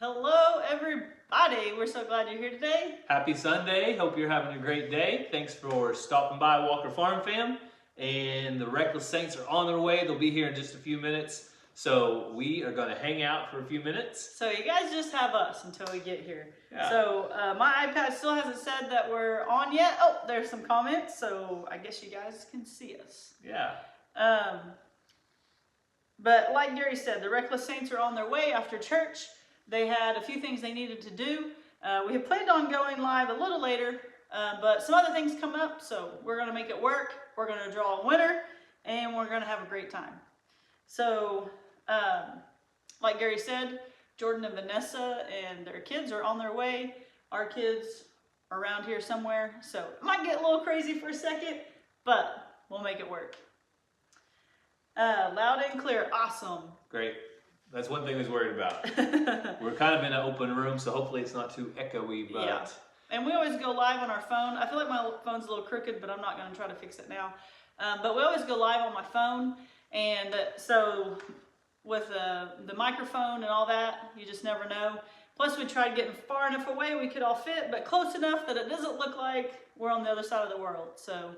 Hello, everybody. We're so glad you're here today. Happy Sunday. Hope you're having a great day. Thanks for stopping by Walker Farm Fam. And the Reckless Saints are on their way. They'll be here in just a few minutes. So we are going to hang out for a few minutes. So you guys just have us until we get here. Yeah. So my iPad still hasn't said that we're on yet. Oh, there's some comments. So I guess you guys can see us. Yeah. But like Gary said, the Reckless Saints are on their way after church. They had a few things they needed to do. We had planned on going live a little later, but some other things come up, so we're going to make it work. We're going to draw a winner, and we're going to have a great time. So, like Gary said, Jordan and Vanessa and their kids are on their way. Our kids are around here somewhere, so it might get a little crazy for a second, but we'll make it work. Loud and clear. Awesome. Great. That's one thing I was worried about. We're kind of in an open room, so hopefully it's not too echoey, but... Yeah. And we always go live on our phone. I feel like my phone's a little crooked, but I'm not going to try to fix it now. But we always go live on my phone, and so with the microphone and all that, you just never know. Plus, we tried getting far enough away we could all fit, but close enough that it doesn't look like we're on the other side of the world. So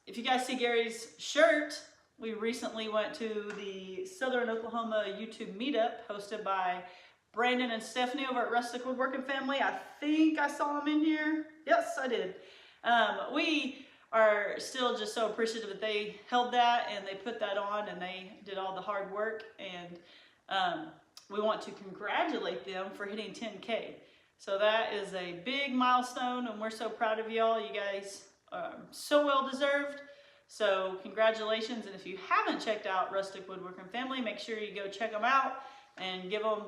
if you guys see Gary's shirt, we recently went to the Southern Oklahoma YouTube meetup hosted by Brandon and Stephanie over at Rustic Woodworking Family. I think I saw them in here. Yes, I did. We are still just so appreciative that they held that and they put that on and they did all the hard work. And we want to congratulate them for hitting 10K. So that is a big milestone and we're so proud of y'all. You guys are so well deserved. So congratulations, and if you haven't checked out Rustic Woodworking Family, make sure you go check them out and give them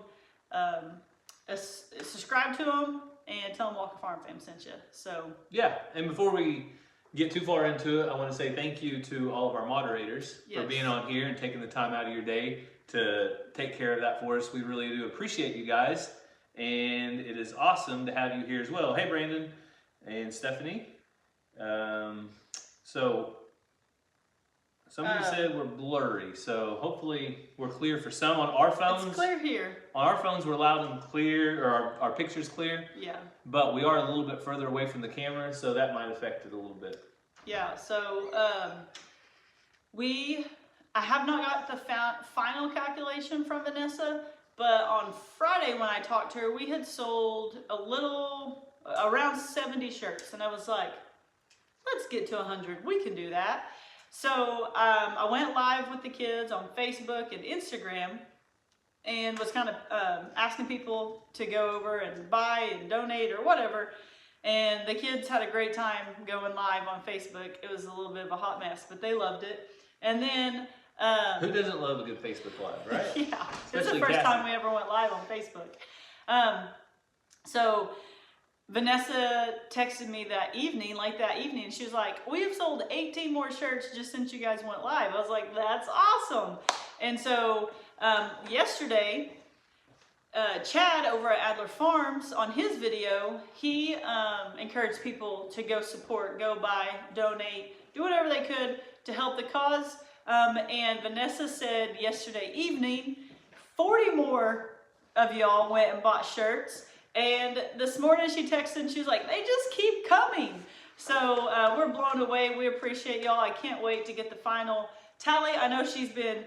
subscribe to them and tell them Walker Farm Fam sent you. So yeah, and before we get too far into it, I want to say thank you to all of our moderators for being on here and taking the time out of your day to take care of that for us. We really do appreciate you guys, and it is awesome to have you here as well. Hey, Brandon and Stephanie. Somebody said we're blurry, so hopefully we're clear for some. On our phones, it's clear here. On our phones, we're loud and clear, or our picture's clear. Yeah. But we are a little bit further away from the camera, so that might affect it a little bit. Yeah, so I have not got the final calculation from Vanessa, but on Friday when I talked to her, we had sold around 70 shirts, and I was like, let's get to 100. We can do that. So I went live with the kids on Facebook and Instagram and was kind of asking people to go over and buy and donate or whatever. And the kids had a great time going live on Facebook. It was a little bit of a hot mess, but they loved it. And then... who doesn't love a good Facebook Live, right? Yeah, it was the first time we ever went live on Facebook. So Vanessa texted me late that evening, and she was like, we have sold 18 more shirts just since you guys went live. I was like, that's awesome. And so yesterday, Chad over at Adler Farms, on his video, he encouraged people to go support, go buy, donate, do whatever they could to help the cause. And Vanessa said yesterday evening, 40 more of y'all went and bought shirts. And this morning she texted and she was like, they just keep coming. So we're blown away. We appreciate y'all. I can't wait to get the final tally. I know she's been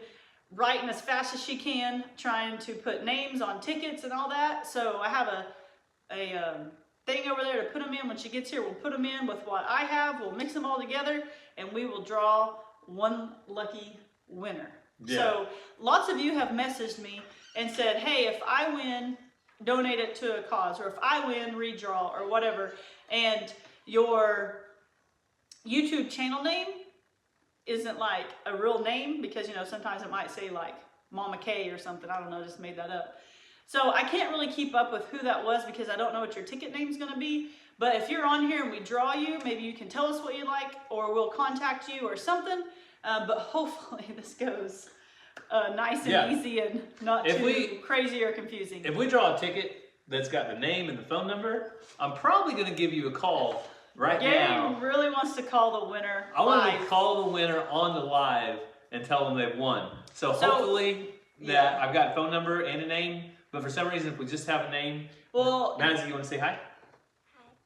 writing as fast as she can, trying to put names on tickets and all that. So I have a thing over there to put them in. When she gets here, we'll put them in with what I have. We'll mix them all together and we will draw one lucky winner. Yeah. So lots of you have messaged me and said, hey, if I win, donate it to a cause, or if I win, redraw, or whatever, and your YouTube channel name isn't like a real name, because sometimes it might say like Mama K or something, I don't know, just made that up. So I can't really keep up with who that was because I don't know what your ticket name is going to be. But if you're on here and we draw you, maybe you can tell us what you like, or we'll contact you or something. But hopefully this goes nice and easy and not too crazy or confusing. If we draw a ticket that's got the name and the phone number, I'm probably going to give you a call right now. Gary really wants to call the winner I want to call the winner on the live and tell them they've won. So hopefully that I've got a phone number and a name, But for some reason, if we just have a name, well, Mazzy, you want to say hi?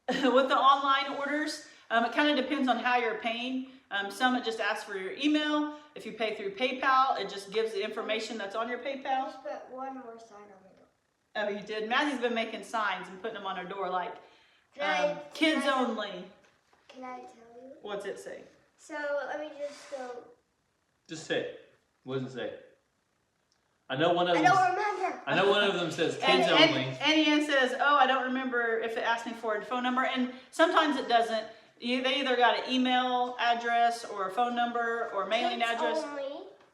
With the online orders, it kind of depends on how you're paying. Some it just asks for your email. If you pay through PayPal, it just gives the information that's on your PayPal. Just put one more sign on the door. Oh, you did? Mazzy's been making signs and putting them on her door like kids can I only. Can I tell you? What's it say? So let me just go. Just say it. What does it say? I know one of I them. don't remember. I know one of them says kids only. And Ian says, oh, I don't remember if it asked me for a phone number. And sometimes it doesn't. They either got an email address or a phone number or a mailing address.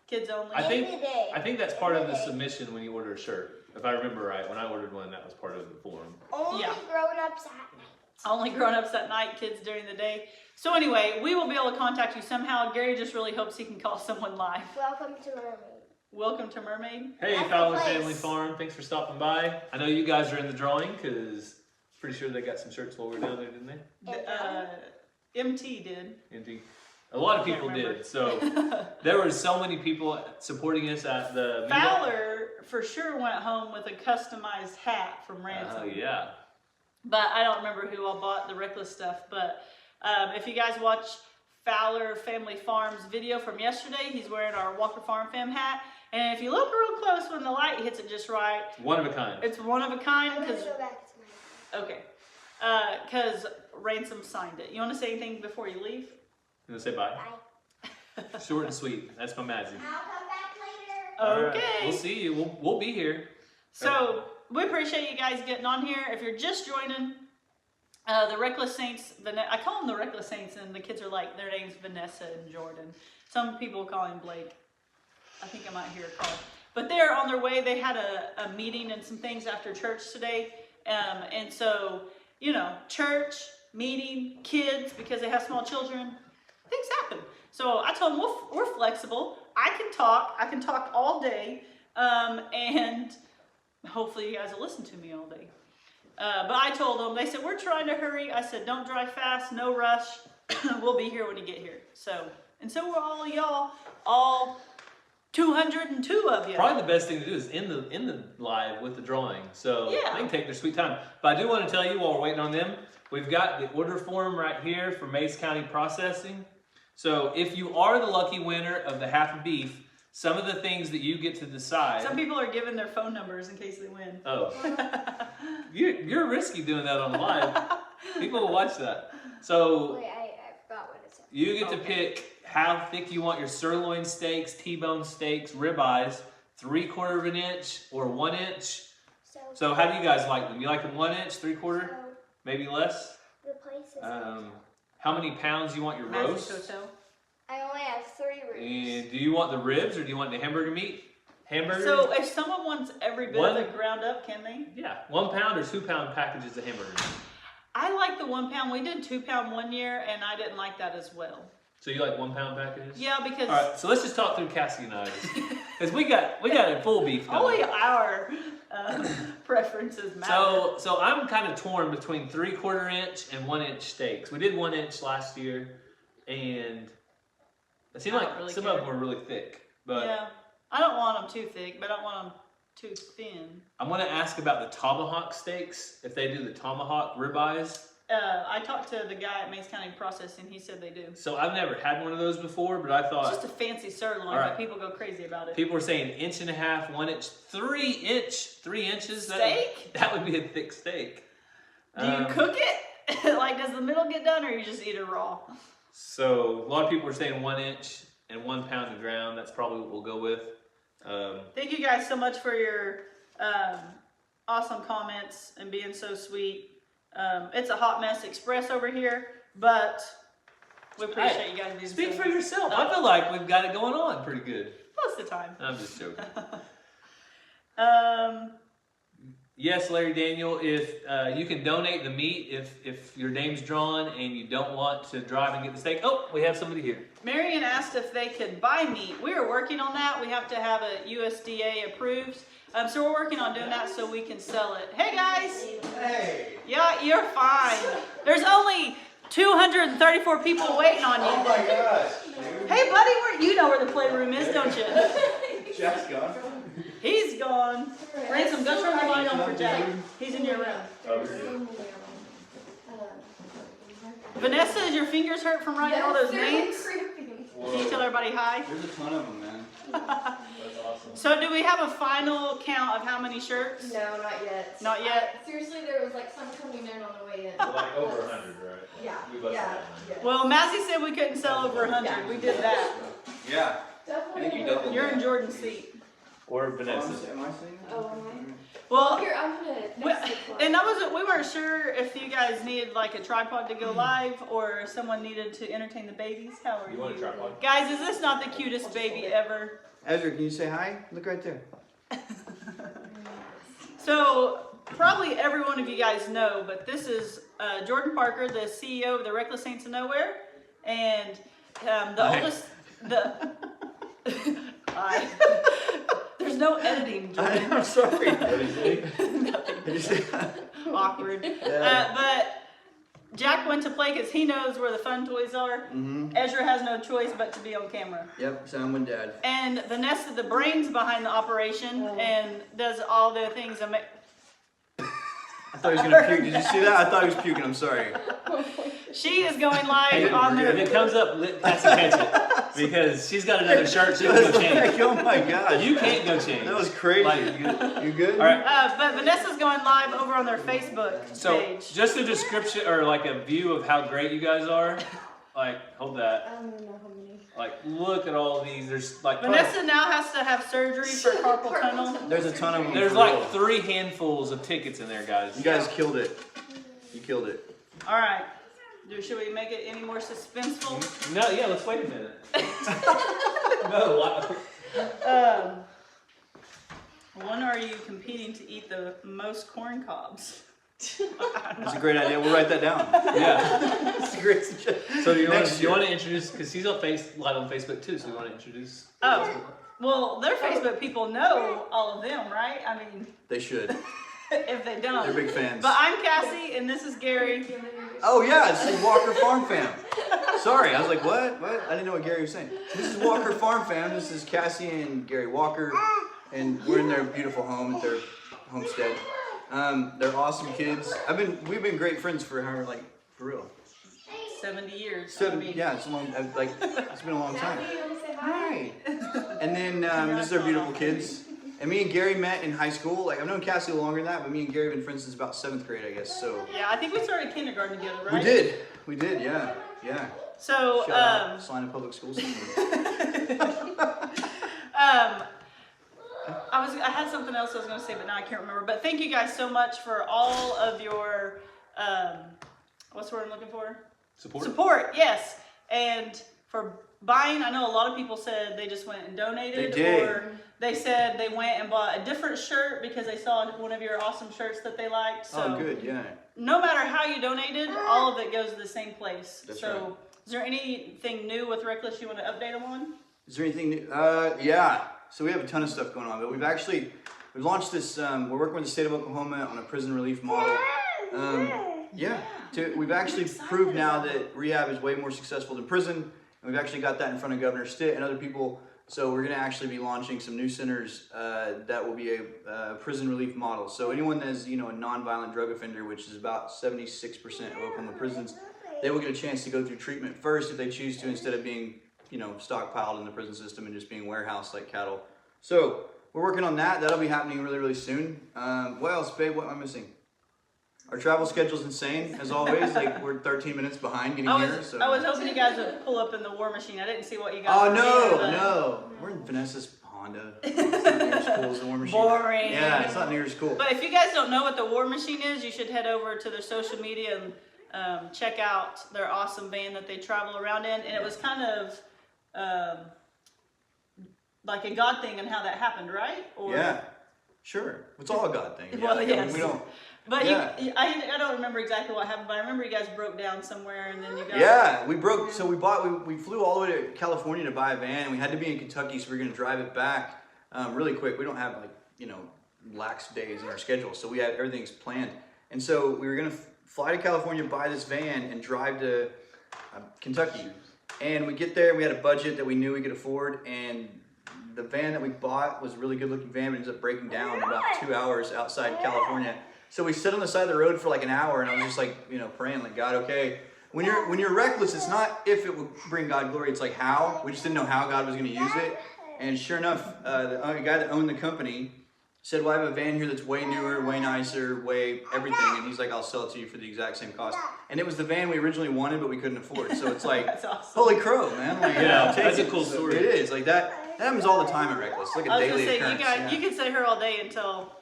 Kids only. I think that's part of the submission when you order a shirt. If I remember right, when I ordered one, that was part of the form. Only grown-ups at night. Only grown-ups at night, kids during the day. So anyway, we will be able to contact you somehow. Gary just really hopes he can call someone live. Welcome to Mermaid. Welcome to Mermaid. Hey, That's Fowler the place. Family Farm. Thanks for stopping by. I know you guys are in the drawing because pretty sure they got some shirts while we were down there, didn't they? MT did. Indeed. A lot of people did. So there were so many people supporting us at the meetup. Fowler for sure went home with a customized hat from Ransom. Oh, yeah. But I don't remember who all bought the Reckless stuff. But if you guys watch Fowler Family Farm's video from yesterday, he's wearing our Walker Farm Fam hat. And if you look real close when the light hits it just right. One of a kind. It's one of a kind. I'm going to go back to my Okay. Because Ransom signed it. You want to say anything before you leave? You want to say bye? Bye. Short and sweet. That's my Mazzy. I'll come back later. All right. Okay. We'll see you. We'll be here. So we appreciate you guys getting on here. If you're just joining, the Reckless Saints, I call them the Reckless Saints, and the kids are like, their name's Vanessa and Jordan. Some people call him Blake. I think I might hear a call. But they're on their way. They had a meeting and some things after church today. And so, you know, church, meeting, kids, because they have small children, things happen. So I told them, we're flexible. I can talk all day. And hopefully you guys will listen to me all day. But I told them, they said, we're trying to hurry. I said, don't drive fast, no rush. We'll be here when you get here. So, and so we're all y'all, all 202 of you. Probably the best thing to do is in the live with the drawing. So Yeah. they can take their sweet time. But I do want to tell you while we're waiting on them, we've got the order form right here for Mays County Processing. So if you are the lucky winner of the half a beef, some of the things that you get to decide. Some people are giving their phone numbers in case they win. Oh. You're risky doing that on the live. People will watch that. So Wait, I forgot what it said. you get to pick how thick you want your sirloin steaks, T-bone steaks, ribeyes, 3/4 of an inch or 1 inch. So how do you guys like them? You like them 1 inch, 3/4, maybe less? The place is How many pounds you want your roast? Hotel. I only have 3 ribs. And do you want the ribs or do you want the hamburger meat? Hamburger? So if someone wants every bit of it ground up, can they? Yeah, 1 pound or 2 pound packages of hamburgers. I like the 1 pound. We did 2 pound one year, and I didn't like that as well. So you like 1 pound packages? Yeah, because All right, so let's just talk through Cassie and I, because we got a full beef coming. only our preferences matter. So I'm kind of torn between 3/4 inch and 1 inch steaks. We did 1 inch last year, and it seemed I like don't really some care. of them were really thick. But Yeah, I don't want them too thick, but I don't want them too thin. I'm going to ask about the tomahawk steaks, if they do the tomahawk ribeyes. I talked to the guy at Mays County Processing. He said they do. So I've never had one of those before, but I It's thought just a fancy sirloin, All right. but people go crazy about it. people were saying 1.5 inch, 1 inch, 3 inches. Steak? That would be a thick steak. Do you cook it? Like, does the middle get done, or you just eat it raw? So a lot of people are saying 1 inch and 1 pound of ground. That's probably what we'll go with. Thank you guys so much for your awesome comments and being so sweet. It's a hot mess express over here, but we appreciate you guys being Speak so for yourself. I feel like we've got it going on pretty good. most of the time. I'm just joking. Yes, Larry Daniel, if you can donate the meat if your name's drawn and you don't want to drive and get the steak. Oh, we have somebody here. Marion asked if they could buy meat. We are working on that. We have to have a USDA approved. So we're working on doing that so we can sell it. Hey guys. Hey! Yeah, you're fine. There's only 234 people waiting on Oh you. my gosh! Dude. Hey buddy, you know where the playroom is, don't you? Jack's gone. He's gone. Ransom, go turn the light light on for Jack. He's in your room. Vanessa, is your fingers hurt from writing all those names? Can you tell everybody hi? There's a ton of them, man. That's awesome. So do we have a final count of how many shirts? No, not yet. Not yet? Seriously, there was like some coming in on the way in. Like over 100, right? Yeah. We busted Yeah. that. Well, Mazzy said we couldn't sell over 100. We did that. Yeah. I Definitely. think you doubled. You're in Jordan's seat. Or Vanessa. Am I saying that? Oh, am I? Well, Here, I'm gonna. we weren't sure if you guys needed like a tripod to go live or if someone needed to entertain the babies. How are You you? want a tripod? Guys, is this not the cutest baby ever? Ezra, can you say hi? Look right there. So probably every one of you guys know, but this is Jordan Parker, the CEO of the Reckless Saints of Nowhere, and the Hi. oldest. Hi. There's no editing, Jordan. I'm sorry. Awkward. Yeah. But Jack went to play because he knows where the fun toys are. Mm-hmm. Ezra has no choice but to be on camera. Yep, so I'm with Dad. And Vanessa, the brains behind the operation, and does all the things. I thought he was gonna puke. Did you see that? I thought he was puking. I'm sorry. She is going live on If the. it comes up, Cassie catch it. Because she's got another shirt, she can go change. Like, oh my gosh. You can't go change. That was crazy. Like- You good? All right. But Vanessa's going live over on their Facebook So, page. just a description or like a view of how great you guys are. Like, hold that. I don't even know how many. Like, look at all these. There's like Vanessa now has to have surgery for carpal tunnel. There's a ton of them. there's for like real. 3 handfuls of tickets in there, guys. You guys killed it. You killed it. All right. Should we make it any more suspenseful? No, yeah. Let's wait a minute. No. When are you competing to eat the most corn cobs? That's a great idea. We'll write that down. Yeah. That's a great suggestion. So do you want Next to, you year. want to introduce? Because he's on live on Facebook too. So you want to introduce? Oh, well, their Facebook people know all of them, right? I mean, They should. if they don't. They're big fans. But I'm Cassie, and this is Gary. Oh yeah, this is Walker Farm Fam. Sorry, I was like, what? What? I didn't know what Gary was saying. This is Walker Farm Fam. This is Cassie and Gary Walker, and we're in their beautiful home at their homestead. They're awesome kids. We've been great friends for for real. 70 years. Yeah, it's a long. It's been a long time. Abby, you wanna say Hi. And then this is our beautiful kids. And me and Gary met in high school. Like I've known Cassie longer than that, but me and Gary have been friends since about 7th grade, I guess. So Yeah, I think we started kindergarten together, right? we did, yeah. So, Shout out Salina Public School System. I had something else I was going to say, but now I can't remember. But thank you guys so much for all of your, what's the word I'm looking for? Support, yes. And for buying, I know a lot of people said they just went and donated. They did. Or they said they went and bought a different shirt because they saw one of your awesome shirts that they liked. So Oh, good, yeah. no matter how you donated, all of it goes to the same place. That's so right. is there anything new with Reckless you want to update them on? Is there anything new? Yeah. So we have a ton of stuff going on, but we've launched this. We're working with the state of Oklahoma on a prison relief model. We've actually proved now that rehab is way more successful than prison, and we've actually got that in front of Governor Stitt and other people. So we're going to actually be launching some new centers that will be a prison relief model. So anyone that is, a nonviolent drug offender, which is about 76% of Oklahoma prisons, they will get a chance to go through treatment first if they choose to, instead of being, stockpiled in the prison system and just being warehoused like cattle. So we're working on that. That'll be happening really, really soon. What else, babe? What am I missing? Our travel schedule's insane, as always. We're 13 minutes behind getting here. So. I was hoping you guys would pull up in the War Machine. I didn't see what you guys Oh, were no, doing, no. We're in Vanessa's Honda. It's not near as cool as the War Machine. Boring. Yeah, it's not near as cool. But if you guys don't know what the War Machine is, you should head over to their social media and check out their awesome van that they travel around in. And it was kind of like a God thing and how that happened, right? Or, Yeah, sure. It's all a God thing. Well, yes. We don't. But Yeah. I don't remember exactly what happened, but I remember you guys broke down somewhere and then you guys... Yeah, we broke. So we flew all the way to California to buy a van, and we had to be in Kentucky, so we were going to drive it back really quick. We don't have lax days in our schedule, so we had everything's planned. And so we were going to fly to California, buy this van, and drive to Kentucky. And we get there, we had a budget that we knew we could afford, and the van that we bought was a really good looking van, but ended up breaking down in about 2 hours outside California. So we sit on the side of the road for like an hour, and I was just like, you know, praying like, God, okay. When you're reckless, it's not if it would bring God glory, it's like how. We just didn't know how God was going to use it. And sure enough, the guy that owned the company said, well, I have a van here that's way newer, way nicer, way everything. And he's like, I'll sell it to you for the exact same cost. And it was the van we originally wanted, but we couldn't afford. So it's like, That's awesome. holy crow, man. Like, Yeah, I'll take that's it. a cool So story. It is. Like that happens all the time at Reckless. It's like a I was daily gonna say, occurrence. you guys, yeah. you could sit here all day and tell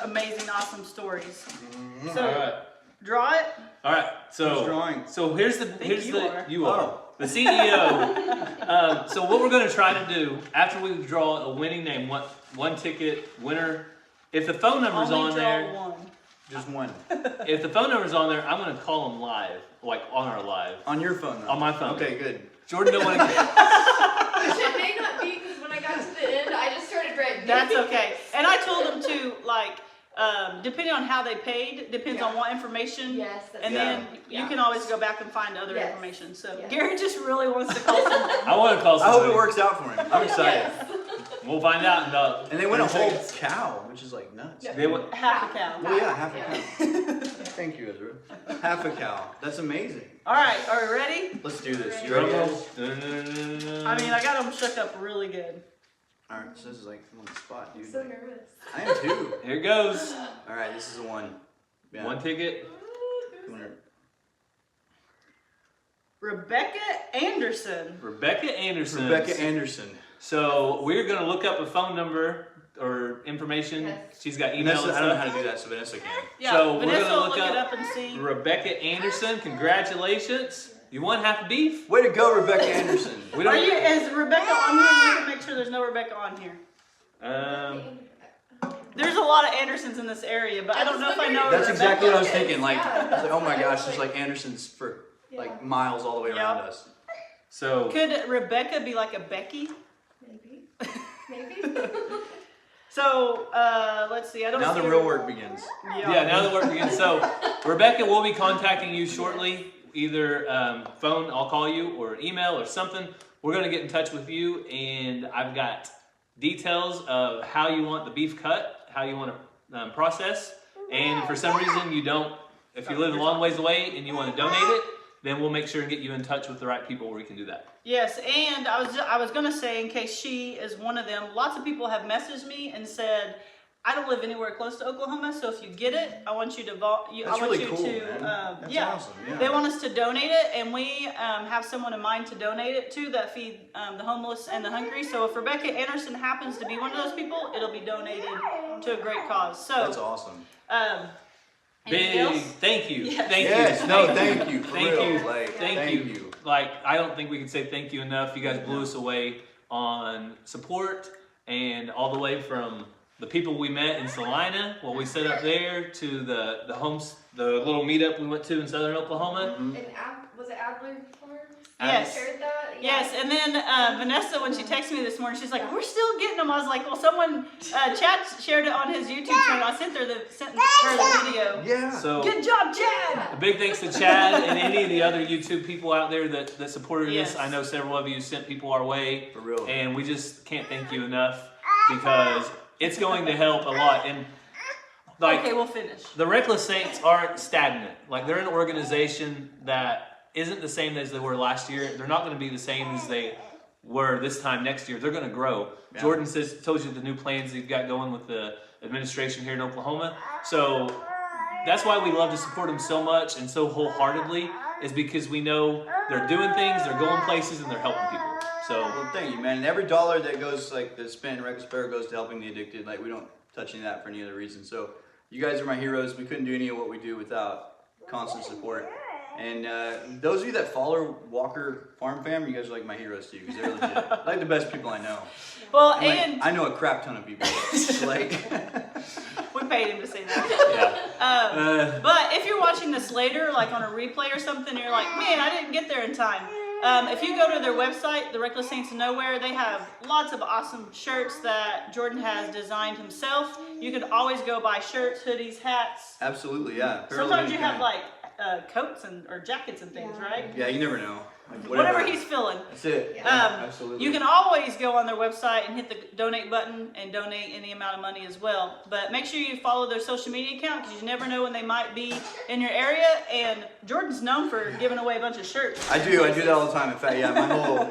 amazing, awesome stories. So, All right. draw it. All right. Who's So drawing? So here's the you are. the CEO. So what we're going to try to do after we draw a winning name, one ticket winner. If the phone number's Only on draw there, one. Just one. if the phone number's on there, I'm going to call them live, like on our live. On your phone, though. On my phone. Okay, good. Jordan don't want to. It may not be because when I got to the end, I just started writing. That's okay. And I told them to, like, depending on how they paid, depends on what information. Yes. That's And Yeah. then you can always go back and find other Yes. information. So Yes. Gary just really wants to call someone. I want to call I somebody. hope it works out for him. I'm excited. Yes. We'll find out in about. And they win a 30 whole seconds. cow, which is like nuts. They went. Half a cow. Oh yeah, half a cow. Thank you, Ezra. Half a cow. That's amazing. All right, are we ready? Let's do this. You Drum ready? roll. guys? I mean, I got them shook up really good. All right, so this is like I'm on the spot, I'm dude. so nervous. I am too. Here goes. All right, this is a one. Yeah. One ticket. Winner. Rebecca Anderson. Rebecca Anderson. Rebecca Anderson. So we're gonna look up a phone number or information. Yes. She's got email Vanessa, and I don't know stuff. how to do that, so Vanessa can. Yeah, So we're Vanessa gonna will look look it up up and see. Rebecca Anderson, congratulations. You won half a beef. Way to go, Rebecca Anderson. We Are don't. you, is Rebecca on here? We can make sure there's no Rebecca on here. There's a lot of Andersons in this area, but I don't know if I know That's Rebecca. exactly what I was thinking. Like, Yeah. I was like, oh my gosh, there's like Andersons for like miles all the way around Yep. us. So Could Rebecca be like a Becky? Maybe. Maybe. So, let's see. I don't Now see the real work begins. yeah, now the work begins. So Rebecca will be contacting you shortly. Either phone, I'll call you, or email or something. We're gonna get in touch with you, and I've got details of how you want the beef cut, how you want to process, and if for some reason you don't, if you live a long ways away and you want to donate it, then we'll make sure and get you in touch with the right people where we can do that. Yes, and I was gonna say, in case she is one of them, lots of people have messaged me and said, I don't live anywhere close to Oklahoma, so if you get it, I want you to That's really cool, man. That's yeah. awesome. Yeah. They want us to donate it, and we have someone in mind to donate it to that feed the homeless and the hungry. So if Rebecca Anderson happens to be one of those people, it'll be donated to a great cause. So That's awesome. anything Big else? thank you. Yes. Thank Yes, you. no, Thank thank you. For Thank real. you. Like, Thank you. Like, I don't think we can say thank you enough. You guys blew us away on support, and all the way from the people we met in Salina, what we set up there, to the homes, the little meetup we went to in southern Oklahoma. And was it Adler Farms? Yes. Shared that? Yes, and then Vanessa, when she texted me this morning, she's like, "We're still getting them." I was like, "Well, someone Chad shared it on his YouTube channel. I sent her the video. Yeah. So Good job, Chad." a big thanks to Chad and any of the other YouTube people out there that supported Yes. us. I know several of you sent people our way, For real. and we just can't thank you enough because it's going to help a lot. And like, Okay, we'll finish. the Reckless Saints aren't stagnant. Like, they're an organization that isn't the same as they were last year. They're not going to be the same as they were this time next year. They're going to grow. Yeah. Jordan told you the new plans they've got going with the administration here in Oklahoma. So that's why we love to support them so much and so wholeheartedly, is because we know they're doing things, they're going places, and they're helping people. So Well, thank you, man. And every dollar that goes, like, that's spent in Reckless Sparrow goes to helping the addicted. Like, we don't touch any of that for any other reason. So, you guys are my heroes. We couldn't do any of what we do without constant support. And those of you that follow Walker Farm Fam, you guys are like my heroes too, because they're legit. Like the best people I know. Well, And, like, and I know a crap ton of people. Like, we paid him to say that. yeah. But if you're watching this later, like on a replay or something, you're like, "Man, I didn't get there in time." If you go to their website, the Reckless Saints of Nowhere, they have lots of awesome shirts that Jordan has designed himself. You can always go buy shirts, hoodies, hats. absolutely, yeah. Sometimes you have like coats or jackets and things, right? Yeah, you never know. whatever he's feeling. That's it. Yeah. Absolutely. You can always go on their website and hit the donate button and donate any amount of money as well. But make sure you follow their social media account because you never know when they might be in your area. And Jordan's known for giving away a bunch of shirts. I do that all the time. In fact, my whole,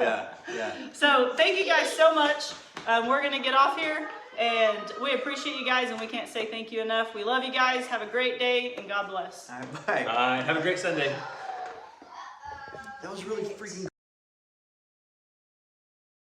So thank you guys so much. We're going to get off here. And we appreciate you guys, and we can't say thank you enough. We love you guys. Have a great day, and God bless. All right, bye. Bye. Have a great Sunday. That was really freaking